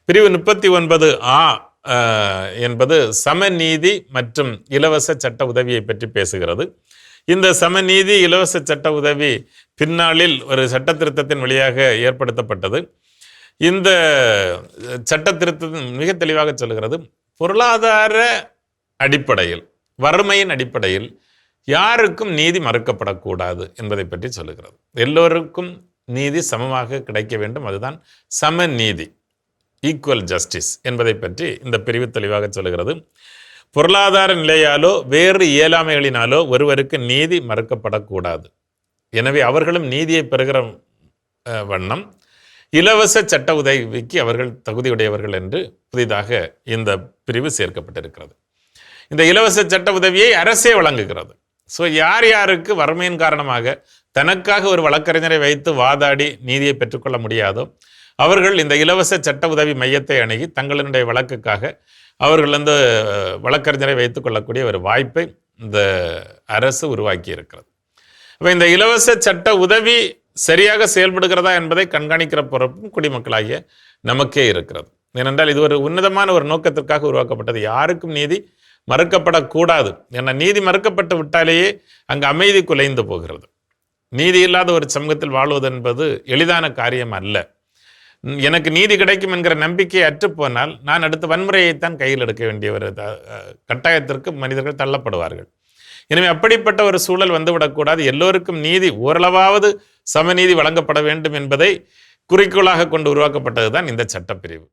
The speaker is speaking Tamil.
பிரிவு 39A என்பது சமநீதி மற்றும் இலவச சட்ட உதவியை பற்றி பேசுகிறது. இந்த சமநீதி இலவச சட்ட உதவி பின்னாளில் ஒரு சட்ட திருத்தத்தின் வழியாக ஏற்படுத்தப்பட்டது. இந்த சட்ட திருத்தம் மிக தெளிவாக சொல்கிறது, பொருளாதார அடிப்படையில், வறுமையின் அடிப்படையில் யாருக்கும் நீதி மறுக்கப்படக்கூடாது என்பதை பற்றி சொல்லுகிறது. எல்லோருக்கும் நீதி சமமாக கிடைக்க வேண்டும், அதுதான் சமநீதி, ஈக்குவல் ஜஸ்டிஸ் என்பதை பற்றி இந்த பிரிவு தெளிவாக சொல்லுகிறது. பொருளாதார நிலையாலோ வேறு இயலாமைகளினாலோ ஒருவருக்கு நீதி மறுக்கப்படக்கூடாது. எனவே அவர்களும் நீதியை பெறுகிற வண்ணம் இலவச சட்ட உதவிக்கு அவர்கள் தகுதியுடையவர்கள் என்று புதிதாக இந்த பிரிவு சேர்க்கப்பட்டிருக்கிறது. இந்த இலவச சட்ட உதவியை அரசே வழங்குகிறது. ஸோ யார் யாருக்கு வறுமையின் காரணமாக தனக்காக ஒரு வழக்கறிஞரை வைத்து வாதாடி நீதியை பெற்றுக்கொள்ள முடியாதோ அவர்கள் இந்த இலவச சட்ட உதவி மையத்தை அணுகி தங்களுடைய வழக்குக்காக அவர்கள் அந்த வழக்கறிஞரை வைத்துக் கொள்ளக்கூடிய ஒரு வாய்ப்பை இந்த அரசு உருவாக்கி இருக்கிறது. அப்போ இந்த இலவச சட்ட உதவி சரியாக செயல்படுகிறதா என்பதை கண்காணிக்கிற பொறுப்பும் குடிமக்களாகிய நமக்கே இருக்கிறது. ஏனென்றால் இது ஒரு உன்னதமான ஒரு நோக்கத்திற்காக உருவாக்கப்பட்டது. யாருக்கும் நீதி மறுக்கப்படக்கூடாது. ஏன்னா நீதி மறுக்கப்பட்டு விட்டாலேயே அங்கு அமைதி குலைந்து போகிறது. நீதி இல்லாத ஒரு சமூகத்தில் வாழ்வது என்பது எளிதான காரியம் அல்ல. எனக்கு நீதி கிடைக்கும் என்கிற நம்பிக்கை அற்றுப்போனால் நான் அடுத்த வன்முறையைத்தான் கையில் எடுக்க வேண்டிய ஒரு கட்டாயத்திற்கு மனிதர்கள் தள்ளப்படுவார்கள். எனவே அப்படிப்பட்ட ஒரு சூழல் வந்துவிடக்கூடாது. எல்லோருக்கும் நீதி, ஓரளவாவது சமநீதி வழங்கப்பட வேண்டும் என்பதை குறிக்கோளாக கொண்டு உருவாக்கப்பட்டது தான் இந்த சட்டப்பிரிவு.